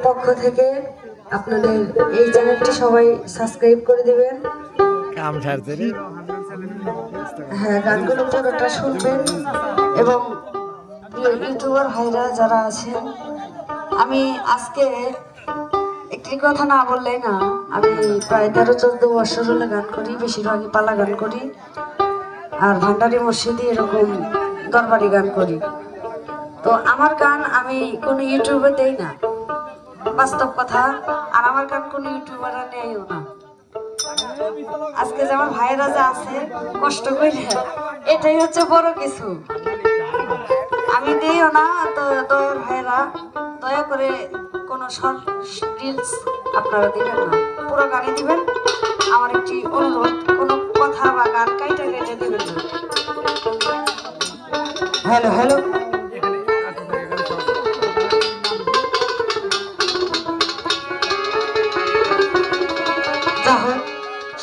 পক্ষ থেকে আপনাদের এই চ্যানেলটি সবাই সাবস্ক্রাইব করে দিবেন। হ্যাঁ, গানগুলো পুরোটা শুনবেন এবং ইউটিউবার ভাইরা যারা আছেন, আমি আজকে একটি কথা না বললেই না, আমি প্রায় 13-14 বছর হলে গান করি, বেশিরভাগই পালা গান করি আর ভান্ডারি মসজিদে এরকম দরবারি গান করি। তো আমার গান আমি কোনো ইউটিউবে দেই না, বাস্তব কথা। আর আমার গান কোনো ইউটিউবাররা নেয়ও না। আজকে যে আমার ভাইয়েরা যা আছে কষ্ট করে, এটাই হচ্ছে বড় কিছু। আমি দিইও না, তো দয়ার ভাইয়েরা দয়া করে কোনো শর্ট রিলস আপনারা দিবেন না, পুরো গানই দিবেন। আমার একটি অনুরোধ, কোনো কথা বা গান কাইটা কেটে দিবেন না। হ্যালো হ্যালো,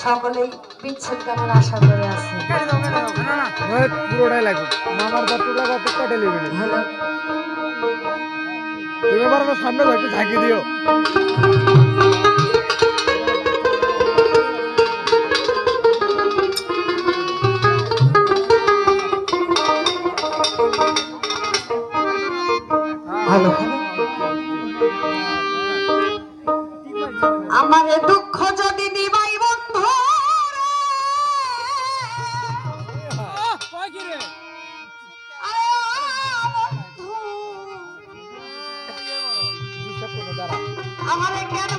সকলেই বিচ্ছেদ গানের আশা করে আছে। পুরোটাই লাগবে মামার বাচ্চা বাচ্চা কাটে নেবে। হ্যালো, তুমি আবার আমার সামনে একটু ঝাঁকি দিও। হ্যালো, আমার দুঃখ যদি নিবাই বন্ধু, আমার জ্ঞান